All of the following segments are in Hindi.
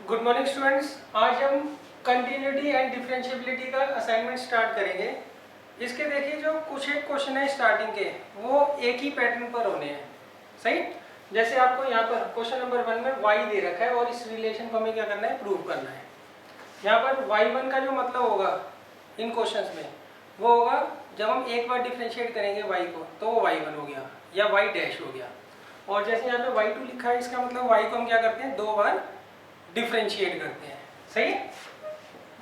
Good morning students. आज हम कंटिन्यूटी एंड डिफरेंशिएबिलिटी का असाइनमेंट स्टार्ट करेंगे। इसके देखिए जो कुछ एक क्वेश्चन है स्टार्टिंग के, वो एक ही पैटर्न पर होने हैं। सही, जैसे आपको यहाँ पर क्वेश्चन नंबर 1 में y दे रखा है और इस रिलेशन को हमें क्या करना है, प्रूव करना है। यहाँ पर y1 का जो मतलब होगा इन क्वेश्चंस में वो होगा जब हम एक बार डिफरेंशिएट करेंगे y को तो वो y1 हो गया या y डैश हो गया। और जैसे यहाँ पे y2 लिखा है, इसका मतलब y को हम क्या करते हैं, दो बार डिफरेंशिएट करते हैं। सही,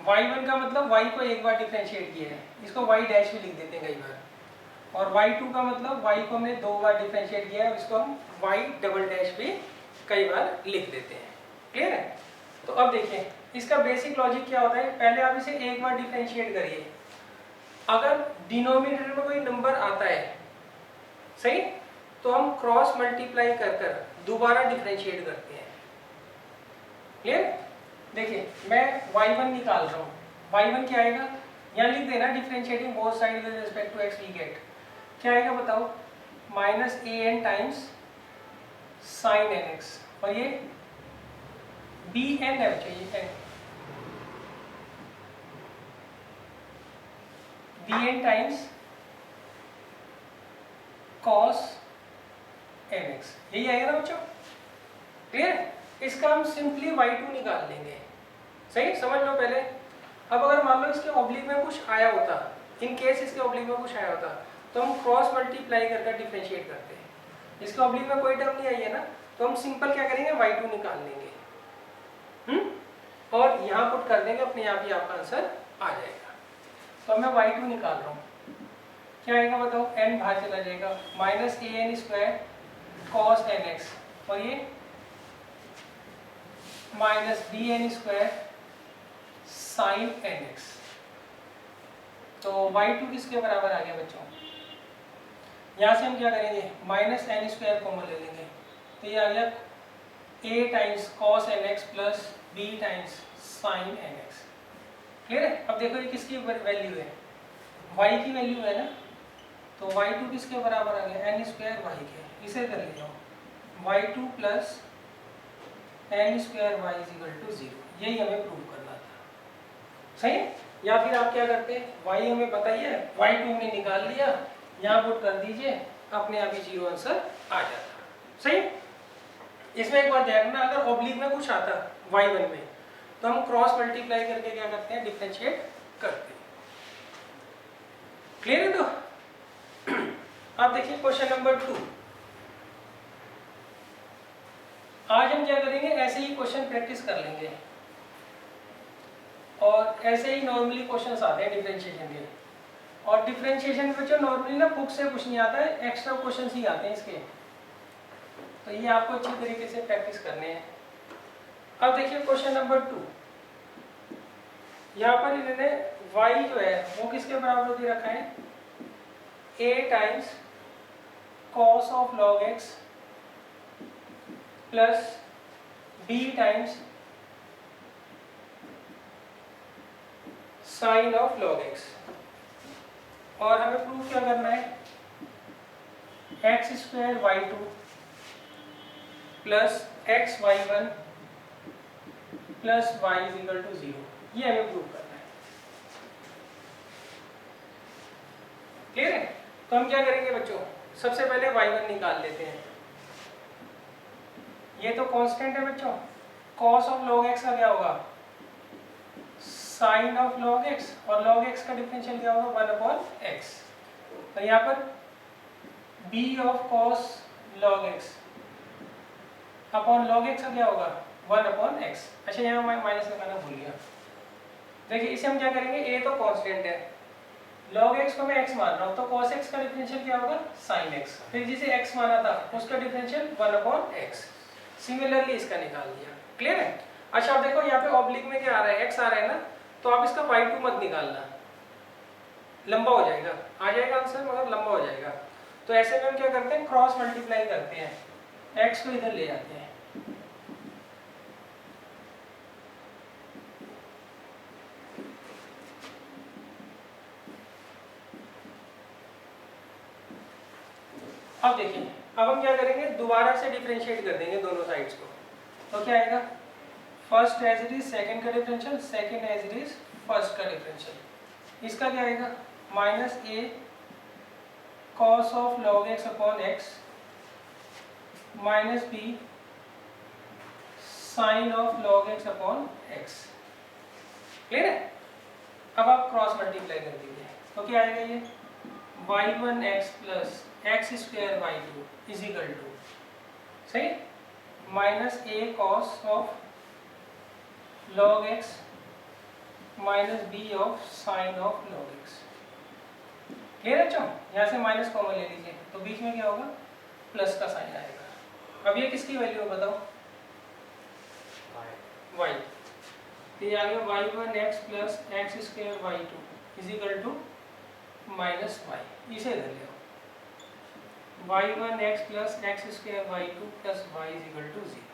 y1 का मतलब y को एक बार डिफरेंशिएट किया है, इसको y डैश भी लिख देते हैं कई बार। और y2 का मतलब y को हमने दो बार डिफरेंशिएट किया है, इसको हम y डबल डैश भी कई बार लिख देते हैं। क्लियर है? तो अब देखिए इसका बेसिक लॉजिक क्या होता है। पहले आप इसे एक बार डिफरेंशिएट करिए, अगर डिनोमिनेटर में कोई नंबर आता है, सही, तो हम क्रॉस मल्टीप्लाई कर कर दोबारा डिफरेंशिएट करते हैं। क्लियर? देखिए मैं y1 निकाल रहा हूँ, y1 क्या आएगा, यहाँ लिख देना differentiating both side with respect to x we get क्या आएगा बताओ, minus an times sine nx, और ये bn है बच्चों, ये bn टाइम्स cos nx, यही आएगा ना बच्चों। क्लियर? इसका हम सिंपली y2 निकाल लेंगे। सही, समझ लो पहले। अब अगर मान लो इसके ऑब्लिक में कुछ आया होता, इन केस इसके ऑब्लिक में कुछ आया होता, तो हम क्रॉस मल्टीप्लाई करके डिफरेंशिएट करते हैं। इसके ऑब्लिक में कोई टर्म नहीं आई है ना, तो हम सिंपल क्या करेंगे, y2 निकाल लेंगे। और यहाँ पुट कर देंगे, अपने आप ही आपका आंसर आ जाएगा। तो मैं y2 निकाल रहा हूँ, क्या आएगा बताओ, n बाहर चला जाएगा, minus an square cos nx, और ये minus bn square sine nx। तो y2 किसके बराबर आ गया बच्चों, यहाँ से हम क्या करेंगे, माइनस n स्क्वायर कॉमन ले लेंगे, तो ये आ गया a times cos nx plus b times sine nx। Clear है? अब देखो ये किसकी वैल्यू है, y की वैल्यू है ना, तो y2 किसके बराबर आ गया, n स्क्वायर y के, इसे कर ले जाओ y2 plus n square y is equal to 0। यही हमें प्रूव करना था। सही, या फिर आप क्या करते हैं, y हमें पता ही है, y2 हमने निकाल लिया, यहाँ पुट कर दीजिए, अपने आप ही 0 आंसर आ जाता। सही, इसमें एक बात ध्यान रखना, अगर ऑब्लिक में कुछ आता y1 में, तो हम क्रॉस मल्टीप्लाई करके क्या करते हैं, डिफरेंशिएट करते हैं। क्लियर है? तो अब देखिए क्वेश्चन नंबर 2। आज हम क्या करेंगे, ऐसे ही क्वेश्चन प्रैक्टिस कर लेंगे, और ऐसे ही नॉर्मली क्वेश्चंस आते हैं डिफरेंशिएशन के। और डिफरेंशिएशन में जो नॉर्मली ना बुक से कुछ नहीं आता है, एक्स्ट्रा क्वेश्चंस ही आते हैं इसके, तो ये आपको अच्छी तरीके से प्रैक्टिस करने हैं। अब देखिए क्वेश्चन नंबर 2, यहाँ पर इन्होंने y जो है वो किसके बराबर दे रखा है, a times cos of log x plus b times sine of log x, और हमें प्रूव क्या करना है, x square y2 plus x y1 plus y is equal to 0, ये हमें प्रूव करना है। क्लियर है? तो हम क्या करेंगे बच्चों, सबसे पहले y1 निकाल लेते हैं। ये तो कांस्टेंट है बच्चों, cos ऑफ log x का क्या होगा, साइन ऑफ log x, और log x का डिफरेंशियल क्या होगा, 1 अपॉन x। तो यहाँ पर b of cos log x upon log x का क्या होगा, 1 अपॉन x। अच्छा, यहाँ मैं माइनस लगाना भूल गया। देखिए इसे हम क्या करेंगे, a तो कांस्टेंट है, log x को मैं x मान रहा हूँ, तो cos x का डिफरेंशियल क्या होगा, sin x। फिर जिसे x माना था उसका डिफरेंशियल 1 अपॉन x। सिमिलरली इसका निकाल दिया। क्लियर है? अच्छा अब देखो यहाँ पे ऑब्लिक में क्या आ रहा है, x आ रहा है ना, तो आप इसका y2 मत निकालना, लंबा हो जाएगा, आ जाएगा आंसर मगर लंबा हो जाएगा। तो ऐसे में हम क्या करते हैं, क्रॉस मल्टीप्लाई करते हैं, x को इधर ले जाते हैं। अब देखिए, अब हम क्या करेंगे, दोबारा से डिफरेंशिएट कर देंगे दोनों साइड्स को, तो क्या आएगा, first as it is second का differential, second as it is first का डिफरेंशियल। इसका क्या आएगा, minus A cos of log X upon X minus B sine of log X upon X. Clear है? अब आप क्रॉस मल्टीप्लाई कर दीजिए तो क्या आएगा ये y1x plus x square y2 is equal to, सही, minus A cos of log X minus B of sine of log X. Clear है बच्चों? यहाँ से माइनस कॉमन ले लीजिए तो बीच में क्या होगा, प्लस का साइन आएगा। अब ये किसकी वैल्यू है बताओ, y। तो ये आ गया y1x plus x square y2 is equal to minus y। इसे इधर ले आओ, y1x plus x square y2 plus y is equal to 0।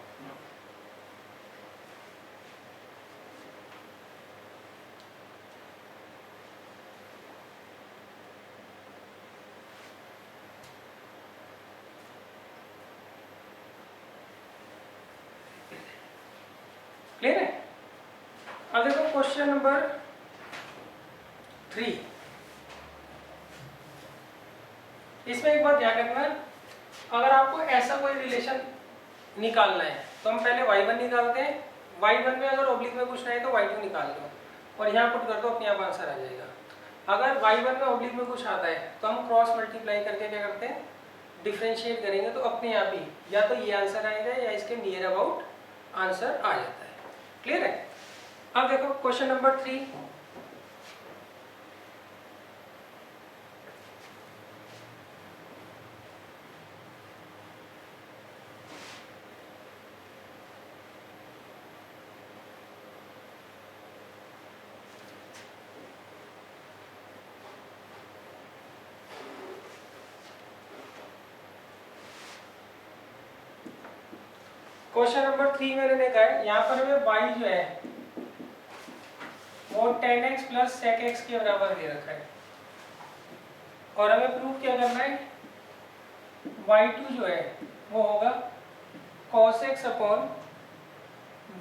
Clear है? अब देखो क्वेश्चन नंबर 3। इसमें एक बात ध्यान रखना, अगर आपको ऐसा कोई रिलेशन निकालना है तो हम पहले y1 निकालते हैं, y1 में अगर ऑब्लिक में कुछ नहीं है तो y2 निकाल लो और यहाँ पुट कर दो, अपने आप आंसर आ जाएगा। अगर y1 में ऑब्लिक में कुछ आता है तो हम क्रॉस मल्टीप्लाई करके क्या करते हैं, डिफ्रेंशिएट करेंगे तो अपने आप ही या तो ये आंसर आएगा या इसके नियर अबाउट आंसर आ जाता है। क्लियर है? अब देखो क्वेश्चन नंबर 3। क्वेश्चन नंबर 3 मैंने देखा है, यहाँ पर हमें y जो है वो tan x plus sec x के बराबर दे रखा है और हमें प्रूव क्या करना है, y2 जो है वो होगा cos x upon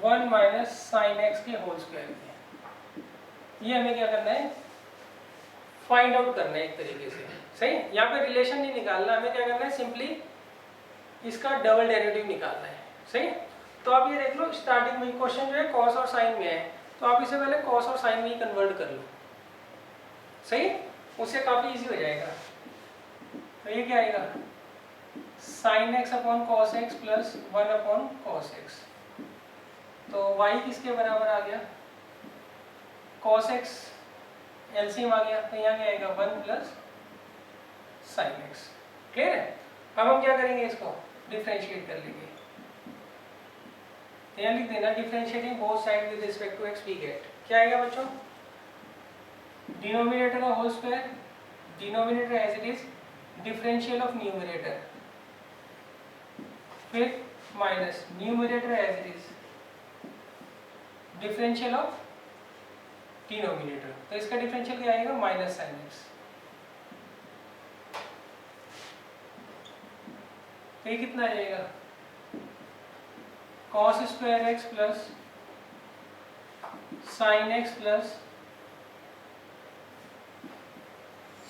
1 minus sine x के होल स्क्वायर के। ये हमें क्या करना है, फाइंड आउट करना है एक तरीके से। सही, यहाँ पे रिलेशन नहीं निकालना, हमें क्या करना है, सिंपली इसका डबल डेरिवेटिव निकालना है। सही, तो आप ये देख लो, स्टार्टिंग में क्वेश्चन जो है कॉस और साइन में है तो आप इसे पहले कॉस और साइन में ही कन्वर्ट कर लो। सही, उससे काफ़ी इजी हो जाएगा। तो ये क्या आएगा, sine x upon cos x plus 1 upon cos x. तो y किसके बराबर आ गया, कॉस एक्स एलसीएम आ गया तो यहाँ क्या आएगा 1 प्लस साइन एक्स। क्लियर है? अब हम क्या करेंगे, इसको डिफ्रेंशिएट कर लेंगे। यहाँ लिख देना, differentiating both side with respect to X we get, क्या आएगा बच्चों, डिनोमिनेटर का whole square, denominator as it is, differential of numerator, फिर minus numerator as it is, differential of denominator. तो इसका डिफरेंशियल क्या आएगा, माइनस साइन एक्स। तो ये कितना आ जाएगा, cos square x plus sine x plus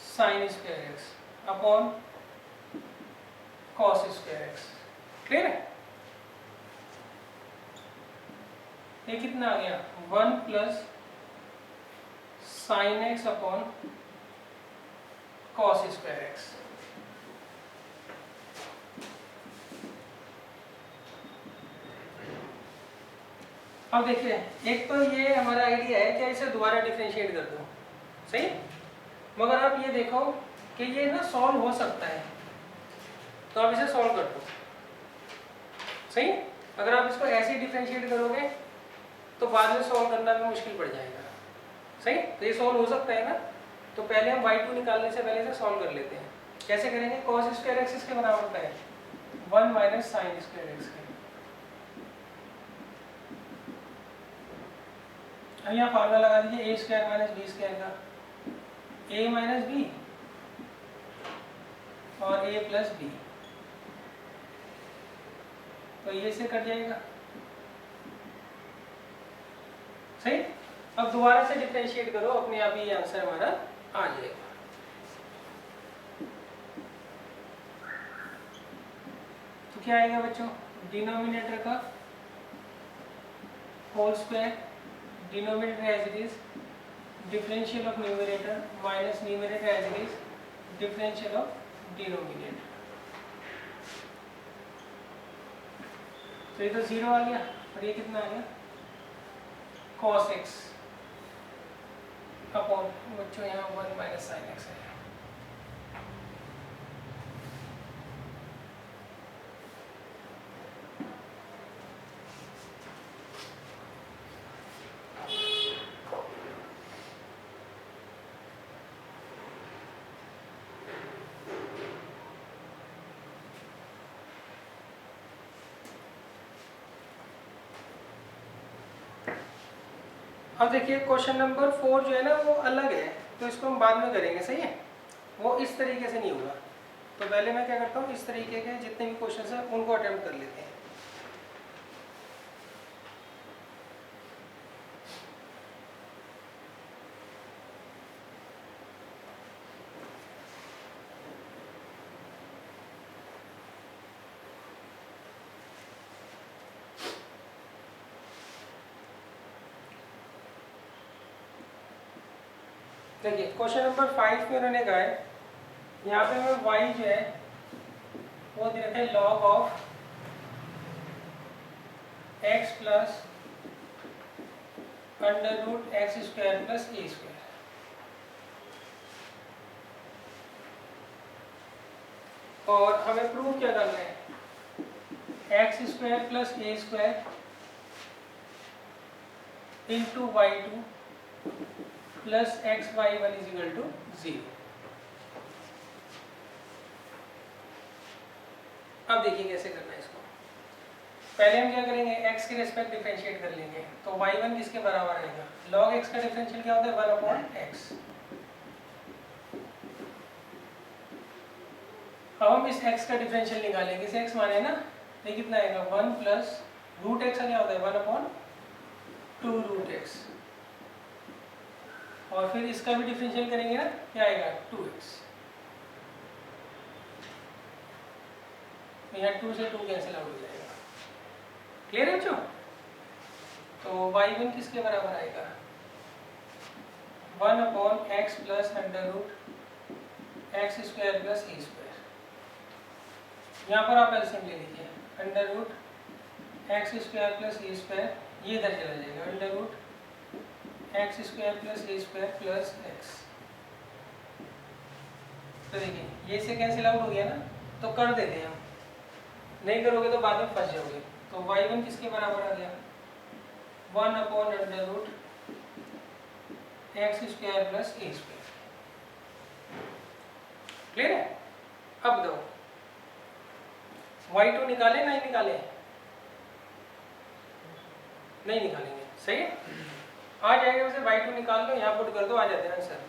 sine square x upon cos square x. Clear है? ये कितना आ गया, 1 plus sine x upon cos square x. अब देखिए, एक तो ये हमारा आइडिया है कि इसे दोबारा डिफरेंशिएट कर दो। सही, मगर आप ये देखो कि ये ना सॉल्व हो सकता है तो आप इसे सॉल्व कर दो। सही, अगर आप इसको ऐसे ही डिफरेंशिएट करोगे तो बाद में सॉल्व करना भी मुश्किल पड़ जाएगा। सही, तो ये सॉल्व हो सकता है ना, तो पहले हम y2 निकालने से पहले इसे सॉल्व कर लेते हैं। कैसे करेंगे, cos स्क्वायर एक्स इसके बराबर होता है 1 माइनस साइन स्क्वायर एक्स के। अब यहाँ फार्मूला लगा दीजिए, ए स्क्वायर माइनस बी स्क्वायर का, ए माइनस बी और ए प्लस बी, तो ये से कट जाएगा अब दोबारा से डिफरेंशिएट करो, अपने आप ही आंसर हमारा आ जाएगा। तो क्या आएगा बच्चों, डिनोमिनेटर का whole square, denominator as it is, differential of numerator minus numerator as it is, differential of denominator. तो ये तो 0 आ गया, और ये कितना आ गया cos x अपॉन बच्चों यहाँ 1 माइनस साइन एक्स है। अब देखिए क्वेश्चन नंबर 4 जो है ना वो अलग है, तो इसको हम बाद में करेंगे, सही है। वो इस तरीके से नहीं होगा, तो पहले मैं क्या करता हूँ, इस तरीके के जितने भी क्वेश्चन हैं उनको अटेम्प्ट कर लेते हैं। देखिए क्वेश्चन नंबर 5 में उन्होंने कहा है, यहाँ पे हमें y जो है वो दे रखा है log of x plus under root x square plus A square. और हमें प्रूव क्या करना है, x square plus A square into y2 plus x y one is equal to 0। अब देखिए कैसे करना है इसको। पहले हम क्या करेंगे, x के रिस्पेक्ट डिफरेंशिएट कर लेंगे, तो y1 किसके बराबर आएगा, log x का डिफरेंशियल क्या होता है 1 अपॉन x। अब हम इस x का डिफरेंशियल निकालेंगे, इसे x माने ना, ये कितना आएगा 1 प्लस रूट x का क्या होता है 1 अपॉन 2 रूट x, और फिर इसका भी डिफरेंशियल करेंगे ना, क्या आएगा 2x। यहाँ 2 से 2 कैंसिल आउट हो जाएगा। क्लियर है बच्चों। तो y1 किसके बराबर आएगा 1 upon x plus under root x square plus ए स्क्वायर। यहाँ पर आप एलसीएम ले लीजिए, under root x square plus ए स्क्वायर, ये इधर चला जाएगा, under root x square plus ए स्क्वायर प्लस एक्स। तो देखिए ये से कैंसिल आउट हो गया ना, तो कर देते हैं हम, नहीं करोगे तो बाद में फंस जाओगे। तो y1 किसके बराबर आ गया 1 upon under root x square plus ए स्क्वायर। क्लियर है। अब दो y2 निकाले नहीं निकाले, नहीं निकालेंगे, सही है। आ जाएगा वैसे y2 निकाल लो, यहाँ पुट कर दो, आ जाते हैं आंसर,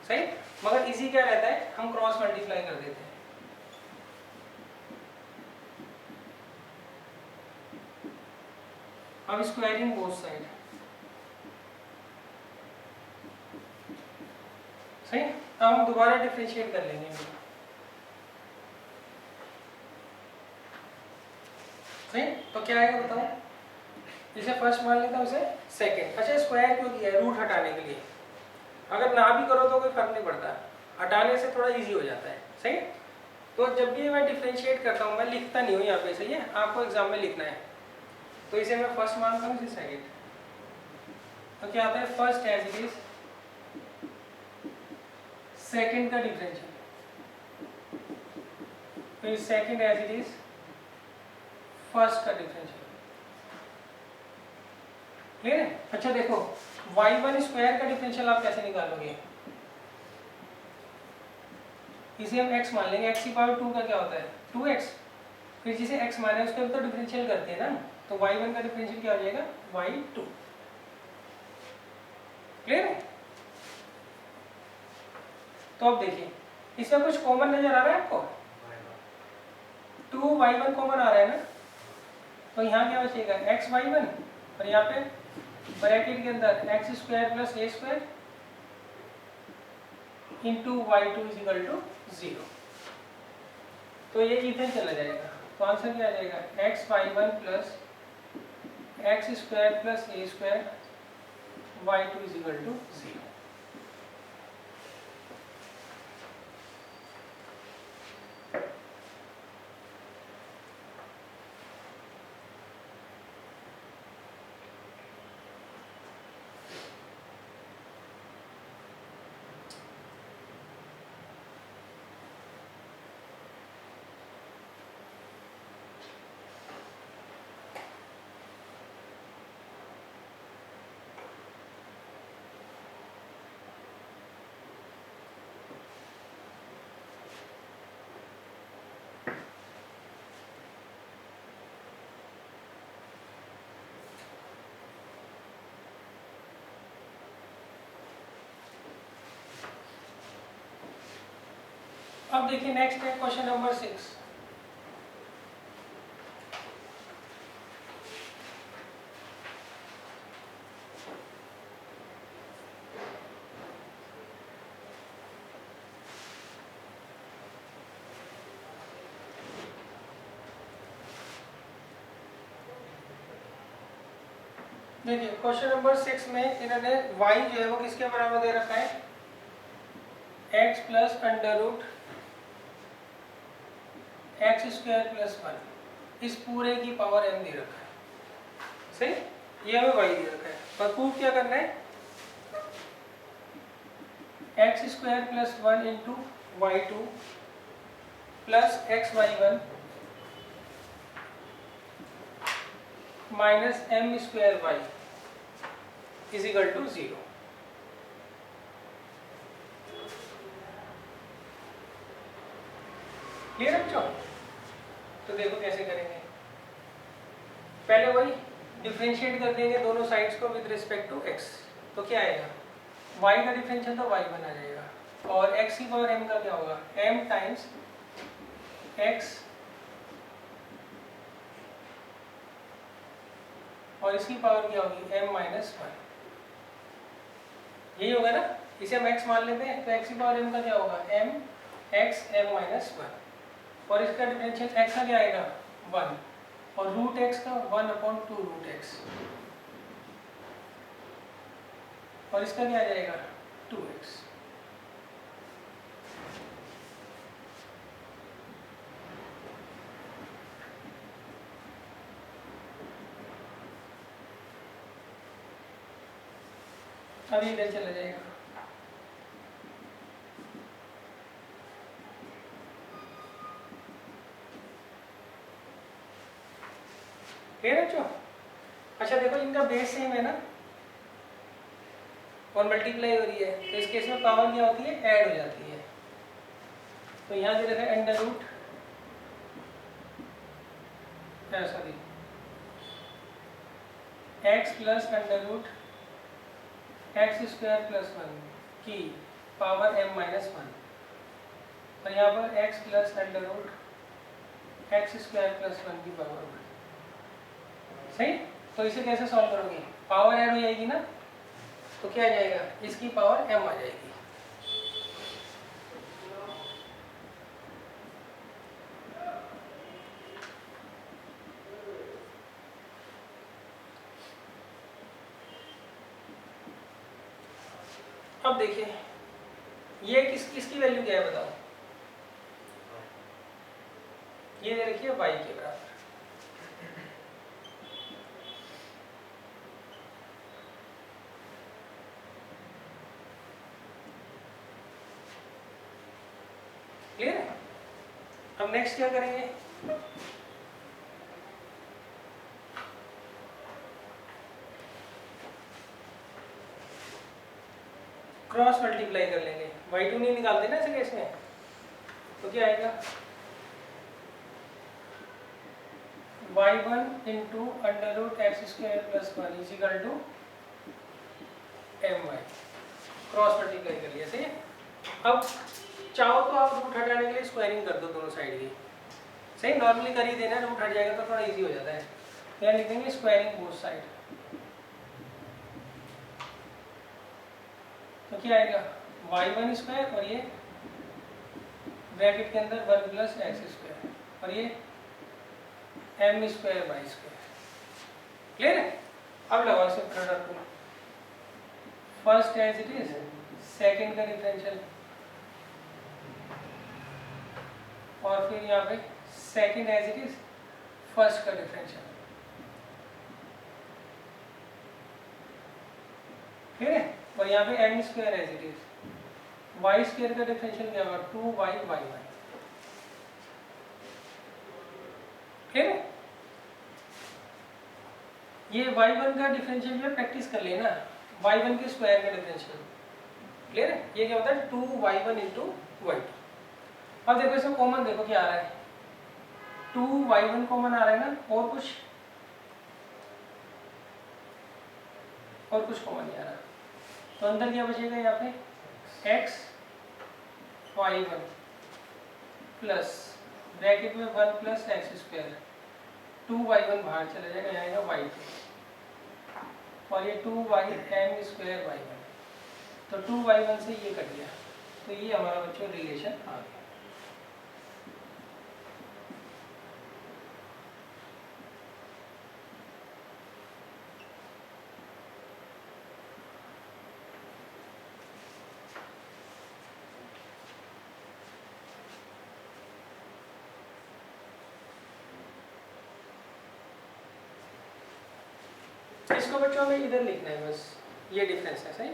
सही। मगर इजी क्या रहता है, हम क्रॉस मल्टीप्लाई कर देते हैं। अब स्क्वायरिंग बोथ साइड, सही। अब हम दोबारा डिफरेंशिएट कर लेंगे, सही। तो क्या आएगा बताओ, इसे फर्स्ट मान लेता हूँ, इसे सेकंड। अच्छा स्क्वायर क्यों किया है, रूट हटाने के लिए। अगर ना भी करो तो कोई फर्क नहीं पड़ता, हटाने से थोड़ा इजी हो जाता है, सही। तो जब भी मैं डिफरेंशिएट करता हूँ, मैं लिखता नहीं हूँ यहाँ पे, सही है, आपको एग्जाम में लिखना है। तो इसे मैं फर्स्ट मानता हूँ, इसे सेकंड। तो क्या आता है, first as it is second का डिफरेंशियल, फिर second as it is first का डिफरेंशियल। क्लियर है। अच्छा देखो y1 स्क्वायर का डिफरेंशियल आप कैसे निकालोगे, इसे हम x मान लेंगे, x की पावर 2 का क्या होता है 2x, फिर जिसे x माने उसके तो डिफरेंशियल करते हैं ना, तो y1 का डिफरेंशियल क्या हो जाएगा y2। क्लियर है। तो अब देखिए इसमें कुछ कॉमन नजर आ रहा है आपको, 2y1 कॉमन आ रहा है ना, तो यहाँ क्या बचेगा x y1, और यहाँ पे ब्रैकेट के अंदर x square plus A square into y two is equal to 0। तो ये इधर चला जाएगा, तो आंसर क्या आ जाएगा, x y one plus x square plus A square y two is equal to 0। अब देखिए नेक्स्ट है क्वेश्चन नंबर 6। देखिए क्वेश्चन नंबर 6 में इन्होंने y जो है वो किसके बराबर दे रखा है, x plus under root x square plus 1, इस पूरे की पावर m दे रखा है, सही, ये हमें y दे रखा है। पर प्रूफ क्या करना है, x square plus 1 into y two plus x y one minus m square y is equal to 0। Clear बच्चों? तो देखो कैसे करेंगे, पहले वही डिफरेंशिएट कर देंगे दोनों साइड्स को विद रिस्पेक्ट टू x। तो क्या आएगा, y का डिफरेंशियल तो y बना जाएगा और x की पावर m का क्या होगा, m टाइम्स x और इसकी पावर क्या होगी m माइनस 1, यही होगा ना। इसे हम x मान लेते हैं तो x की पावर m का क्या होगा m x m माइनस 1 और इसका डिफरेंशियल x का क्या आएगा 1 और रूट x का 1/2 रूट x और इसका क्या आ जाएगा 2x। अभी इधर चला जाएगा, क्लियर है बच्चों? अच्छा देखो इनका बेस सेम है ना और मल्टीप्लाई हो रही है, तो इस केस में पावर क्या होती है, ऐड हो जाती है। तो यहाँ दे रखा है under root sorry x plus under root x square plus 1 की पावर m माइनस 1 और यहाँ पर x plus under root x square plus 1 की पावर 1, सही। तो इसे कैसे सॉल्व करोगे, पावर ऐड हो जाएगी ना, तो क्या आ जाएगा, इसकी पावर m आ जाएगी। अब देखिए ये किसकी वैल्यू क्या है बताओ, ये दे रखिए y के बराबर, क्लियर है। अब नेक्स्ट क्या करेंगे, क्रॉस मल्टीप्लाई कर लेंगे, y2 नहीं निकालते ना इस केस में, तो क्या आएगा y1 into under root x square plus 1 is equal to my, cross multiply कर लिया, सही है। अब चाहो तो आप रूट हटाने के लिए स्क्वायरिंग कर दो दोनों साइड की, सही, नॉर्मली कर ही देना, रूट हट जाएगा तो थोड़ा इजी हो जाता है। यहाँ लिख देंगे स्क्वायरिंग बोथ साइड, तो क्या आएगा y1 स्क्वायर और ये ब्रैकेट के अंदर 1 प्लस एक्स स्क्वायर और ये m square y square. Clear है? अब लगाओ इसे प्रोडक्ट को, first as it is, second का डिफरेंशियल और फिर यहाँ पे second as it is, first का डिफरेंशियल। ठीक है? और यहाँ पे m square as it is, y square का डिफरेंशियल क्या होगा 2y y1। ठीक है? ये y1 का डिफरेंशियल जो प्रैक्टिस कर लेना, y1 के स्क्वायर का डिफरेंशियल। क्लियर है? ये क्या होता है 2y1 इंटू y2। अब देखो इसमें कॉमन देखो क्या आ रहा है, 2y1 कॉमन आ रहा है ना, और कुछ कॉमन नहीं आ रहा, तो अंदर क्या बचेगा यहाँ पे x y1 प्लस ब्रैकेट में 1 प्लस एक्स स्क्वायर, 2y1 बाहर चला जाएगा, यहाँ आएगा y2 और ये 2y m स्क्वायर y1, तो 2y1 से ये कट गया, तो ये हमारा बच्चों रिलेशन आ गया। इसको बच्चों में इधर लिखना है बस, ये डिफरेंस है। सही?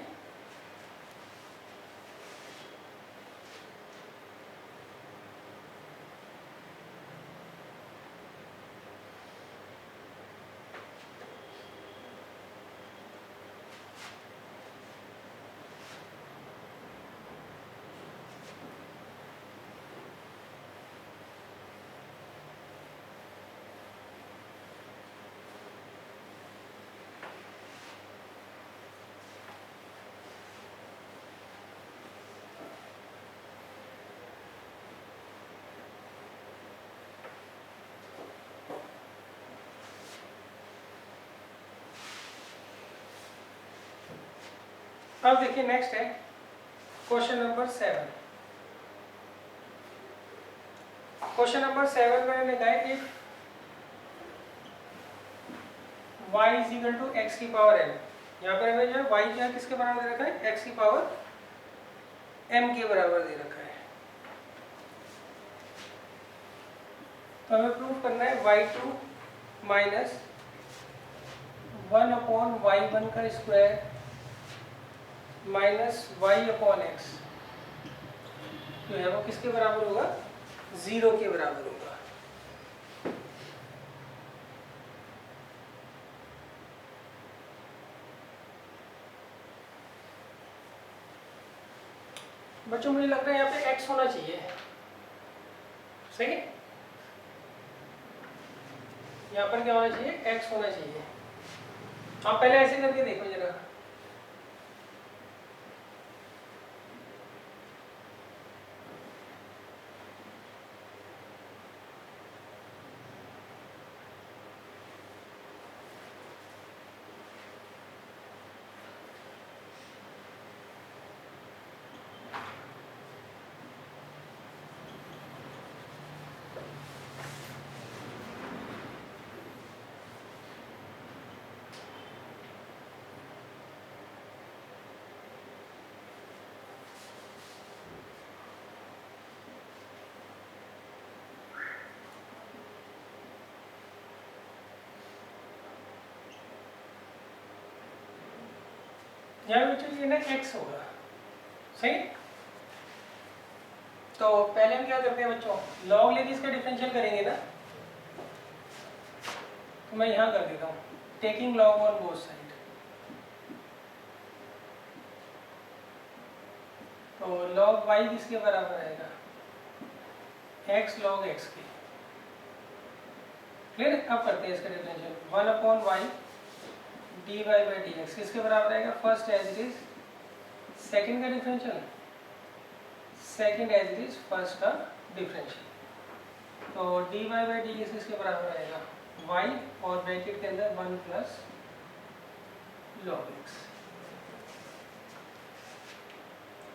अब देखिए नेक्स्ट है क्वेश्चन नंबर 7। क्वेश्चन नंबर 7 में मैंने कहा है if y is equal to x की पावर m, यहाँ पर हमें जो है y क्या किसके बराबर दे रखा है, x की पावर m के बराबर दे रखा है। तो हमें प्रूव करना है y2 माइनस 1 अपॉन y1 का square minus y upon x जो है वो किसके बराबर होगा, 0 के बराबर होगा। बच्चों मुझे लगता है यहाँ पे x होना चाहिए। सही है? यहाँ पर क्या होना चाहिए, x होना चाहिए। आप पहले ऐसे करके देखो जरा, यहाँ बच्चों ये ना x होगा। सही? तो पहले हम क्या करते हैं बच्चों, लॉग लेके इसका डिफरेंशियल करेंगे ना, तो मैं यहाँ कर देता हूँ taking log on both side. तो लॉग y किसके बराबर आएगा, x लॉग x के। क्लियर? अब करते हैं इसका differential, 1 upon Y dy by dx किसके बराबर आएगा, first as it is, second का differential, second as it is, first का डिफरेंशियल। तो dy बाई dx किसके बराबर आएगा, y और ब्रैकेट के अंदर 1 प्लस लॉग x।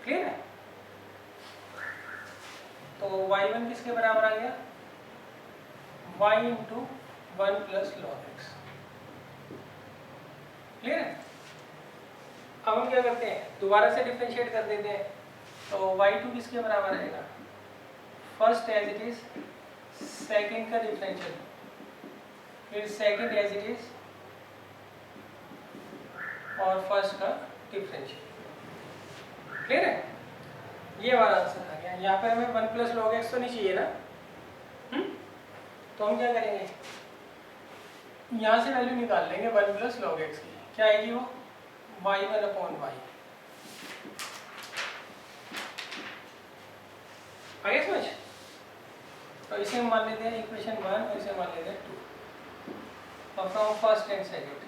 क्लियर है? तो y1 किसके बराबर आ गया? y into 1 plus log X. Clear है? अब हम क्या करते हैं, दोबारा से डिफरेंशिएट कर देते हैं। तो y2 किसके बराबर आएगा? First as it is, second का डिफरेंशियल, फिर सेकेंड एज इट इज, और फर्स्ट का डिफरेंशियल। क्लियर है? ये हमारा आंसर आ गया। यहाँ पर हमें 1 प्लस लॉग एक्स तो नहीं चाहिए ना। तो हम क्या करेंगे, यहाँ से वैल्यू निकाल लेंगे 1 प्लस लॉग एक्स की। क्या आएगी वो? y1 upon y। आगे समझ? तो इसे हम मान लेते हैं इक्वेशन 1 और इसे मान लेते हैं 2 और फ्रॉम फर्स्ट एंड सेकेंड।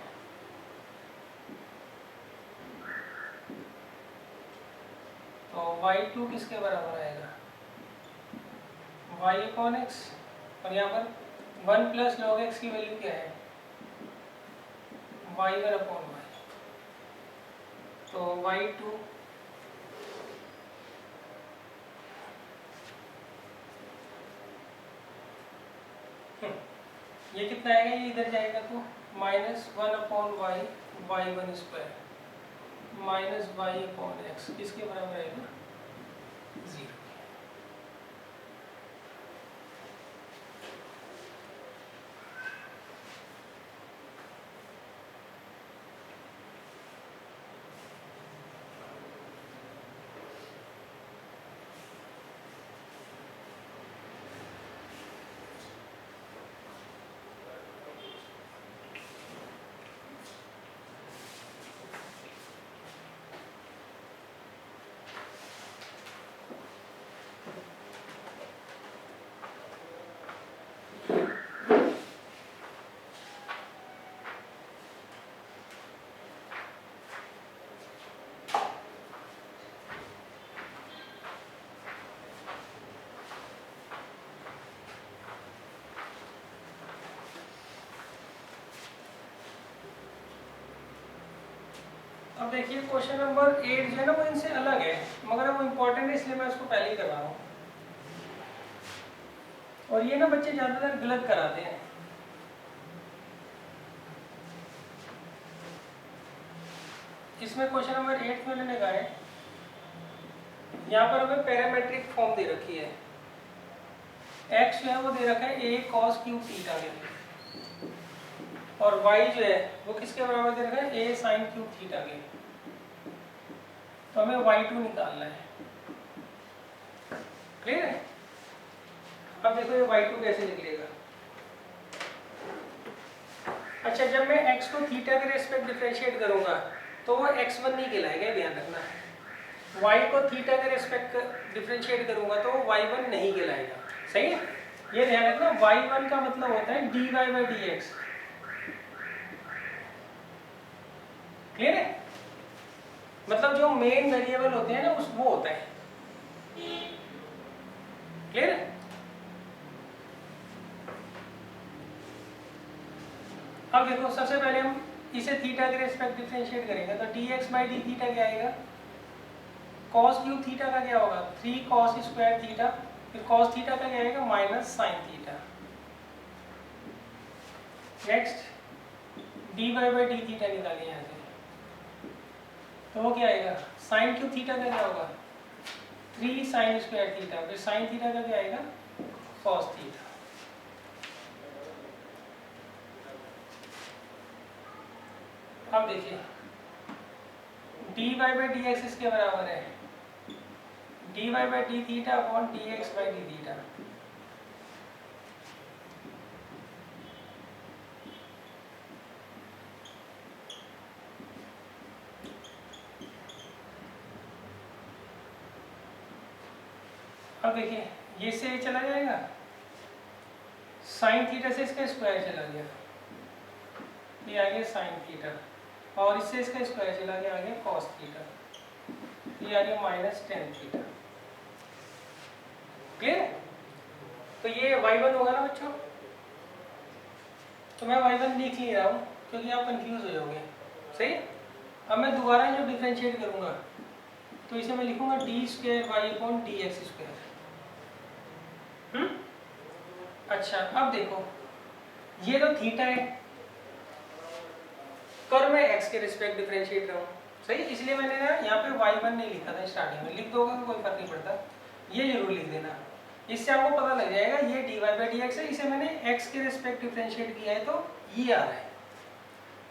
तो y2 किसके बराबर आएगा? y अपॉन x, और यहाँ पर 1 प्लस लॉग एक्स की वैल्यू क्या है? y1 upon y। तो y2 ये कितना आएगा? ये इधर जाएगा तो -1 upon y, y1 square minus y upon x किसके बराबर आएगा? 0। अब देखिए क्वेश्चन नंबर 8 जो है ना वो इनसे अलग है, मगर वो इम्पोर्टेंट है इसलिए मैं उसको पहले ही करवा रहा हूँ। और ये ना बच्चे ज़्यादातर गलत कराते हैं। इसमें क्वेश्चन नंबर 8 में मैंने कहा है, यहाँ पर हमें पैरामेट्रिक फॉर्म दे रखी है। x जो है वो दे रखा है a cos क्यूब थीटा के, और y जो है वो किसके बराबर दे रखा है? a sin क्यूब थीटा के। तो हमें y2 निकालना है। क्लियर है? अब देखो ये y2 कैसे निकलेगा। अच्छा, जब मैं x को थीटा के रेस्पेक्ट डिफरेंशिएट करूंगा तो वो x1 नहीं कहलाएगा, ध्यान रखना। y को थीटा के रेस्पेक्ट डिफरेंशिएट करूंगा तो वो y1 नहीं कहलाएगा। सही है? ये ध्यान रखना, y1 का मतलब होता है dy बाई dx। क्लियर है? मतलब जो मेन वेरिएबल होते हैं ना उस वो होता है। क्लियर है? अब देखो सबसे पहले हम इसे थीटा के रेस्पेक्ट डिफरेंशिएट करेंगे तो dx बाई डी थीटा क्या आएगा? cos क्यूब थीटा का क्या होगा? 3 cos स्क्वायर थीटा, फिर cos थीटा का क्या आएगा? Minus sine theta. Next dy by D theta निकालिए यहाँ से, तो वो क्या आएगा? साइन क्यूब थीटा का क्या होगा? 3 साइन स्क्वायर थीटा, फिर साइन थीटा का क्या आएगा? cos theta. अब देखिए dy बाई डी एक्स इसके बराबर है dy by D theta upon dx by D theta. अब देखिए ये से चला जाएगा, साइन थीटा से इसका स्क्वायर चला गया, ये आ गया साइन थीटा, और इससे इसका स्क्वायर चला गया, आ गया कॉस थीटा, ये आ गया माइनस टेन थीटा। क्लियर? तो ये y1 होगा ना बच्चों। तो मैं y1 लिख नहीं रहा हूँ क्योंकि आप कंफ्यूज हो जाओगे। सही? अब मैं दोबारा जो डिफरेंशिएट करूँगा तो इसे मैं लिखूंगा d square y upon D x square. अच्छा अब देखो ये तो थीटा है, कर मैं एक्स के रिस्पेक्ट डिफरेंशिएट रहा हूँ, सही, इसलिए मैंने ना यहाँ पे y1 नहीं लिखा था स्टार्टिंग में, लिख दोगे तो कोई फर्क नहीं पड़ता, ये जरूर लिख देना, इससे आपको पता लग जाएगा ये dy बाई डी एक्स है, इसे मैंने x के रिस्पेक्ट डिफरेंशिएट किया है तो ये आ रहा है।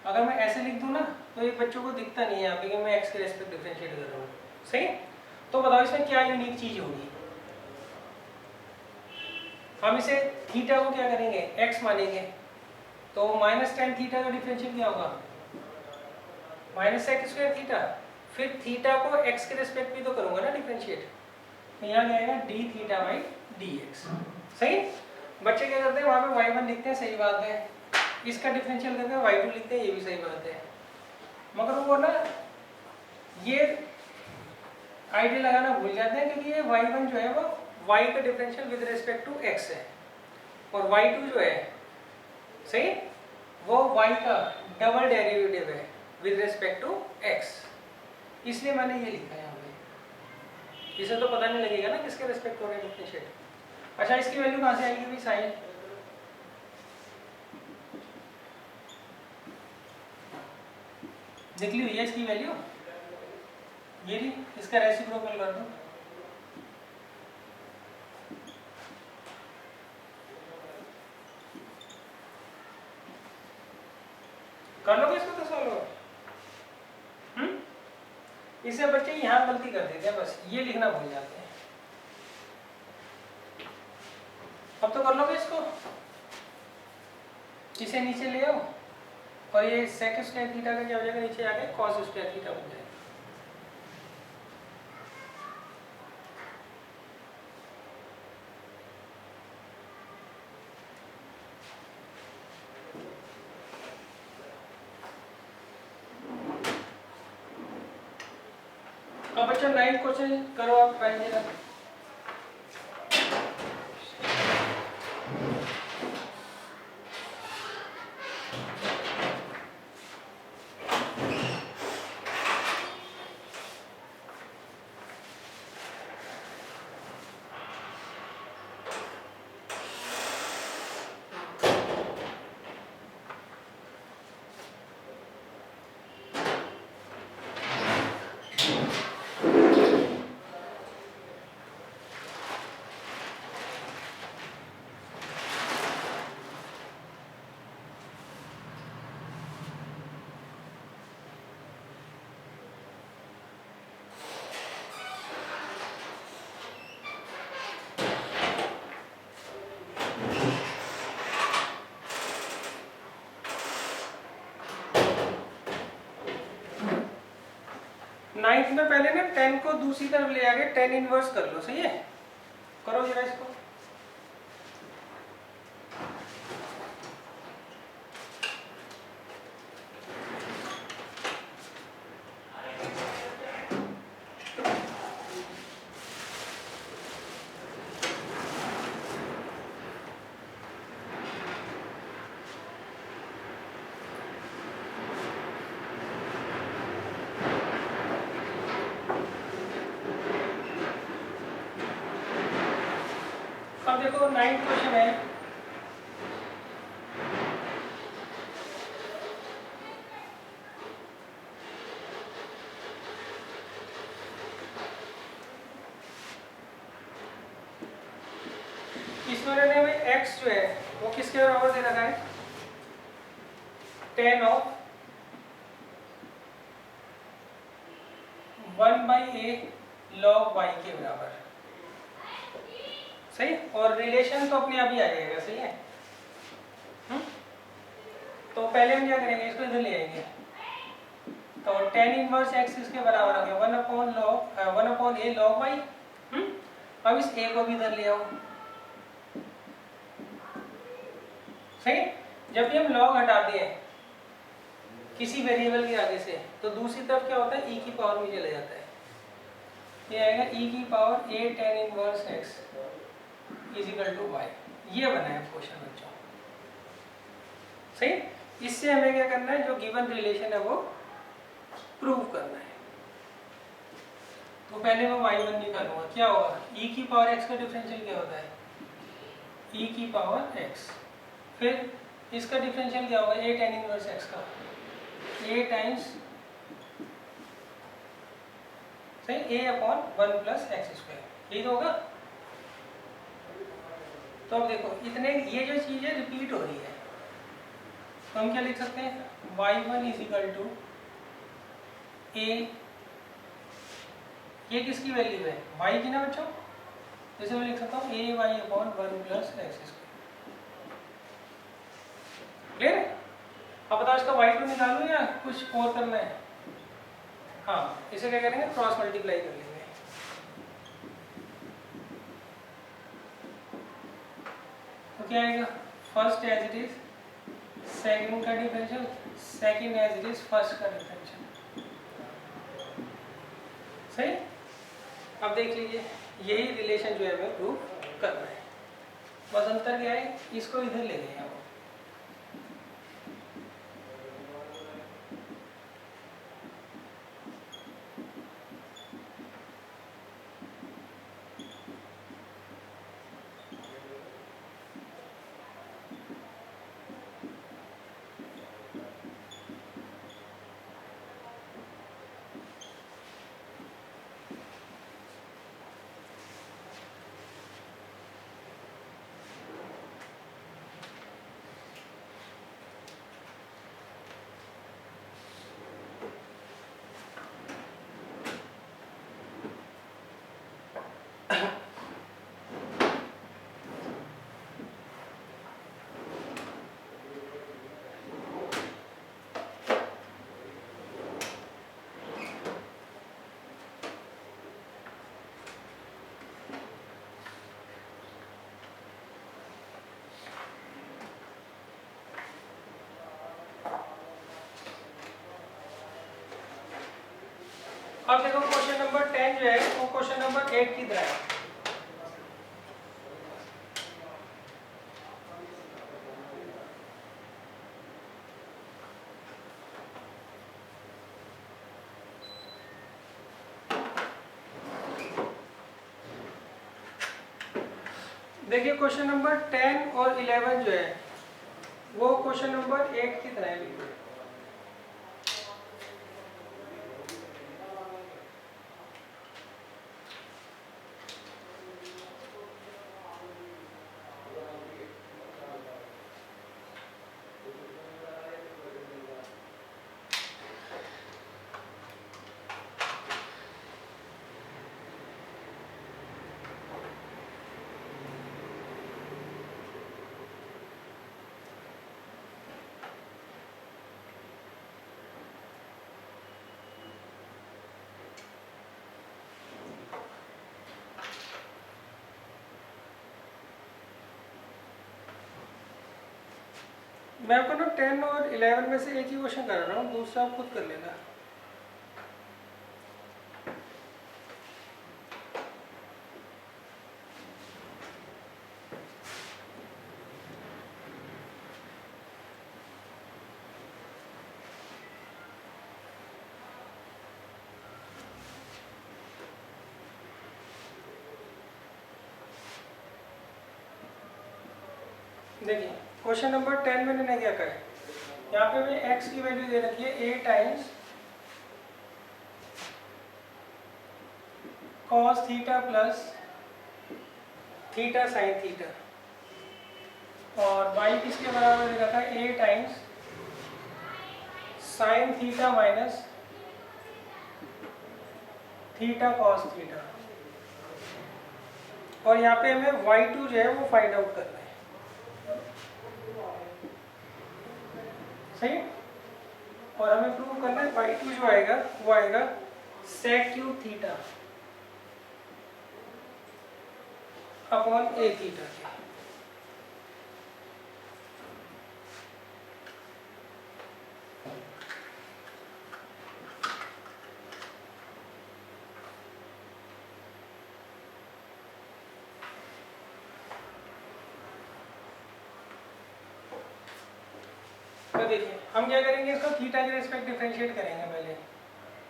अगर मैं ऐसे लिख दूँ ना तो ये बच्चों को दिखता नहीं है यहाँ पे कि मैं x के रिस्पेक्ट डिफरेंशिएट कर रहा हूँ, सही। तो बताओ इसमें क्या यूनिक चीज होगी। हम इसे थीटा को क्या करेंगे, x मानेंगे, तो माइनस टेन थीटा का डिफरेंशियल क्या होगा, माइनस सेक स्क्वायर थीटा, फिर थीटा को x के रिस्पेक्ट भी तो करूंगा ना डिफरेंशिएट, तो यहाँ क्या आएगा D theta by D x, सही। बच्चे क्या करते हैं वहाँ पे y1 लिखते हैं, सही बात है, इसका डिफरेंशियल करके y2 लिखते हैं, ये भी सही बात है, मगर वो ना ये आइडिया लगाना भूल जाते हैं क्योंकि ये y1 जो है वो y का differential with respect to x है, और y2 जो है, सही, वो y का डबल डेरिवेटिव है विद रिस्पेक्ट टू x, इसलिए मैंने ये लिखा है यहाँ पे, इसे तो पता नहीं लगेगा ना किसके रिस्पेक्ट हो रहा है डिफरेंशिएट। अच्छा इसकी वैल्यू कहाँ से आएगी भाई, साइन, निकली हुई है इसकी वैल्यू, ये भी इसका रेसिप्रोकल कर दो, कर लोगे इसको तो सॉल्व। इसे बच्चे यहाँ गलती कर देते हैं, बस ये लिखना भूल जाते हैं। अब तो कर लोगे इसको, इसे नीचे ले आओ और ये सेक स्क्वायर थीटा का क्या हो जाएगा, नीचे आके कॉस स्क्वायर थीटा बन जाएगा। अब बच्चों 9th क्वेश्चन करो आप पहले। नाइन्थ में पहले ना 10 को दूसरी तरफ ले आके 10 इनवर्स कर लो, सही है, करो जरा इसको। अब देखो 9th क्वेश्चन है, इसमें मैंने भाई x जो है वो किसके बराबर दे रखा है, tan of 1/a log y के बराबर, सही, और रिलेशन तो अपने आप ही आ जाएगा, सही है। तो पहले हम क्या करेंगे, इसको इधर ले आएंगे, तो tan इनवर्स x इसके बराबर आ गया 1/a log y। अब इस a को भी इधर ले आओ, सही। जब भी हम log हटाते हैं किसी वेरिएबल के आगे से तो दूसरी तरफ क्या होता है, e की पावर में चला जाता है, ये आएगा e की power a tan inverse x is equal to y, ये बना है क्वेश्चन बच्चों, सही। इससे हमें क्या करना है, जो गिवन रिलेशन है वो प्रूव करना है। तो पहले मैं y1 निकालूंगा, क्या होगा, e की पावर x का डिफरेंशियल क्या होता है, e की पावर x, फिर इसका डिफरेंशियल क्या होगा, a tan इनवर्स x का, a टाइम्स सही a upon 1 plus x square, यही तो होगा। तो अब देखो इतने ये जो चीज़ है रिपीट हो रही है, तो हम क्या लिख सकते हैं, y1 is equal to a, ये किसकी वैल्यू है, y की ना बच्चों, जैसे मैं लिख सकता हूँ a y upon 1 plus x square, clear है। अब बताओ इसका y2 निकालूं या कुछ और करना है, हाँ इसे क्या करेंगे, क्रॉस मल्टीप्लाई कर लेंगे, तो क्या आएगा, first as it is second का differential, second as it is first का डिफरेंशियल, सही। अब देख लीजिए यही रिलेशन जो है हमें प्रूव करना है, बस अंतर क्या है, इसको इधर ले गए हैं। अब देखो क्वेश्चन नंबर 10 जो है वो क्वेश्चन नंबर 8 की तरह है। देखिए क्वेश्चन नंबर 10 और 11 जो है वो क्वेश्चन नंबर 8 की तरह है बिल्कुल। मैं आपको ना 10 और 11 में से एक ही क्वेश्चन कर रहा हूँ, दूसरा आप खुद कर लेना। देखिए क्वेश्चन नंबर 10 में मैंने क्या कहा है, यहाँ पे मैंने x की वैल्यू दे रखी है a times cos theta plus theta sine theta, और y किसके बराबर दे रखा है a times sign theta minus theta cos theta, और यहाँ पे हमें y2 जो है वो फाइंड आउट करना है, सही। और हमें प्रूव करना है y2 जो आएगा वो आएगा sec cube theta upon a theta के। तो देखिए हम क्या करेंगे, इसको थीटा के रिस्पेक्ट डिफरेंशिएट करेंगे पहले,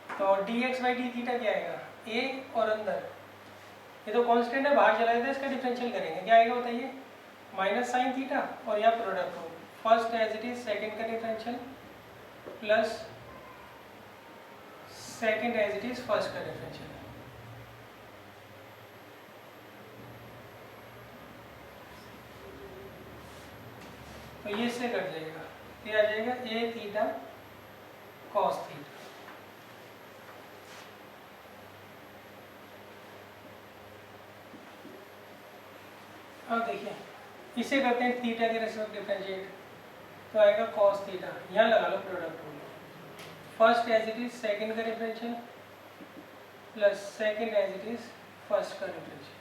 तो D X by D theta क्या आएगा, ए और अंदर ये तो कांस्टेंट है, बाहर चला जाता है, इसका डिफरेंशियल करेंगे, क्या आएगा बताइए, माइनस साइन थीटा और यहाँ product rule, first as it is second का differential plus second as it is first का डिफरेंशियल। तो ये इससे कट जाएगा, ये आ जाएगा ए थीटा कॉस थीटा। अब देखिए इसे करते हैं थीटा के रेस्पेक्ट डिफरेंशिएट, तो आएगा कॉस थीटा, यहाँ लगा लो product rule, first as it is second का differential plus second as it is first का डिफरेंशियल,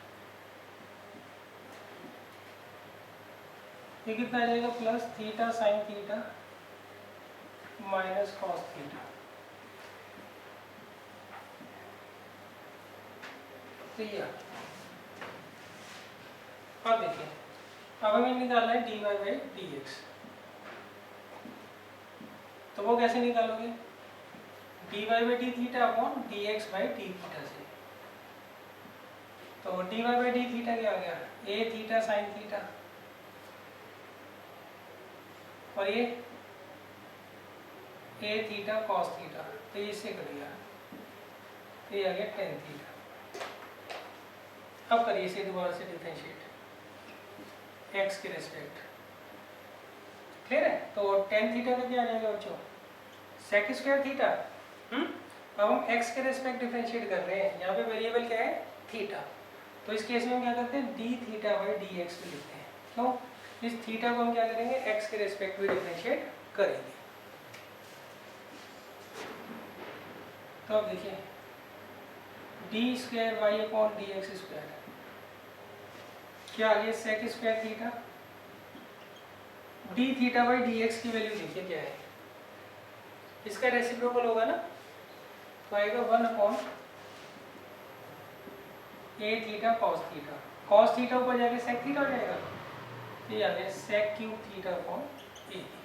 ये कितना आ जाएगा, plus theta sine theta minus cos theta. तो ये अब देखिए, अब हमें निकालना है D Y by D X, तो वो कैसे निकालोगे, D Y by D theta upon D X by D theta से। तो D Y by D theta क्या आ गया, ए थीटा साइन थीटा और ये ए थीटा कॉस थीटा, तो ये इससे कट गया, तो ये आ गया टेन थीटा। अब करिए इसे दोबारा से डिफरेंशिएट एक्स के रेस्पेक्ट, क्लियर है। तो टेन थीटा का क्या आ जाएगा बच्चों, सेक स्क्वायर थीटा। अब हम एक्स के रेस्पेक्ट डिफरेंशिएट कर रहे हैं, यहाँ पे वेरिएबल क्या है, थीटा, तो इस केस में हम क्या करते हैं, D theta by D x भी लिखते हैं। क्यों, इस थीटा को हम क्या करेंगे, एक्स के रेस्पेक्ट भी डिफरेंशिएट करेंगे। तो अब देखिए d square y upon D x square क्या आ गया, sec square theta, d theta by D x की वैल्यू देखिए क्या है, इसका रेसिप्रोकल होगा ना, तो आएगा 1 upon A theta cos theta, cos theta ऊपर जाके सेक थीटा हो जाएगा, ये आ गया sec cube theta upon A theta.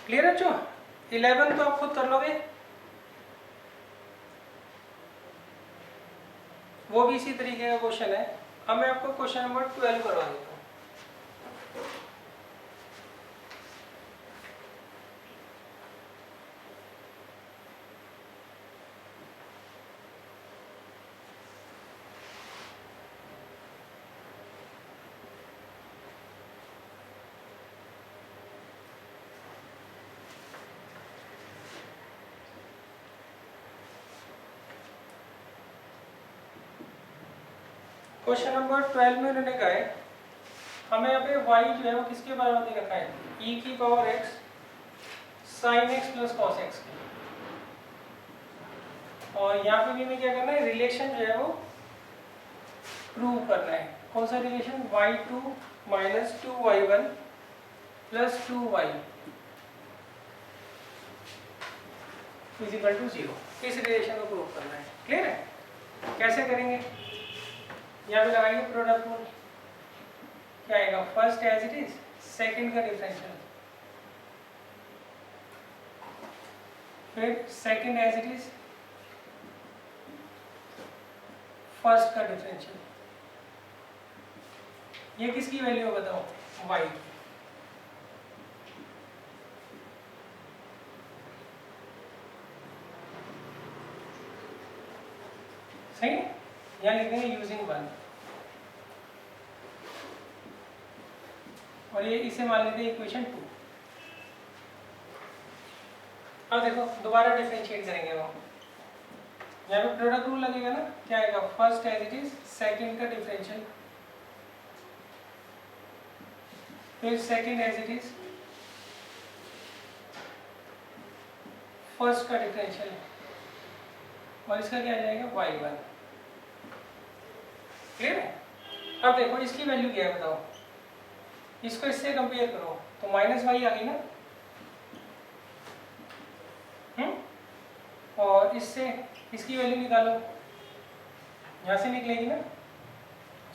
Clear है बच्चों, 11 तो आप खुद कर लोगे, वो भी इसी तरीके का क्वेश्चन है। अब मैं आपको क्वेश्चन नंबर 12 करवा देता हूँ। क्वेश्चन नंबर 12 में उन्होंने कहा है, हमें यहाँ पे y जो है वो किसके बराबर दे रखा है, e की power x sin x plus cos x की, और यहाँ पे भी हमें क्या करना है, रिलेशन जो है वो प्रूव करना है। कौन सा relation, y2 minus 2y1 plus 2y is equal to 0, इस रिलेशन को प्रूव करना है। क्लियर है, कैसे करेंगे, यहाँ पे लगाएंगे प्रोडक्ट रूल, क्या आएगा, first as it is second का डिफरेंशियल, फिर second as it is first का डिफरेंशियल, ये किसकी वैल्यू है बताओ, y की। सही है, यहाँ लिख देंगे यूजिंग 1, और ये इसे मान लेते हैं इक्वेशन 2। अब देखो दोबारा डिफरेंशिएट करेंगे वो, यहाँ पे प्रोडक्ट रूल लगेगा ना, क्या आएगा, first as it is second का डिफरेंशियल, फिर second as it is first का डिफरेंशियल, और इसका क्या आ जाएगा, y1। क्लियर है। अब देखो इसकी वैल्यू क्या है बताओ, इसको इससे कंपेयर करो, तो माइनस वाई आ गई ना, और इससे इसकी वैल्यू निकालो, यहाँ से निकलेगी ना,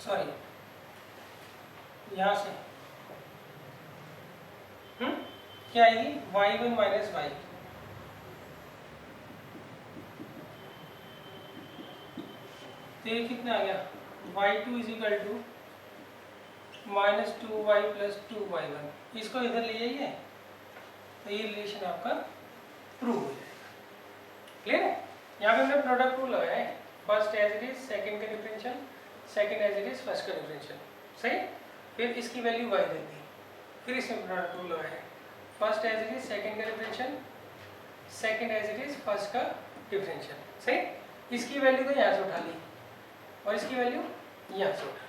सॉरी यहाँ से क्या आएगी y1 माइनस वाई, तो ये कितना आ गया y2 is equal to -2y plus 2y1, इसको इधर ले जाइए तो ये रिलेशन आपका प्रूव हो जाएगा। क्लियर है? यहाँ पे हमने प्रोडक्ट रूल लगाया है, first as it is second का differential, second as it is first का डिफरेंशियल, सही। फिर इसकी वैल्यू y दे दी, फिर इसमें प्रोडक्ट रूल लगाया है, first as it is second का differential, second as it is first का डिफरेंशियल, सही। इसकी वैल्यू तो यहाँ से उठा ली और इसकी वैल्यू यहाँ से उठा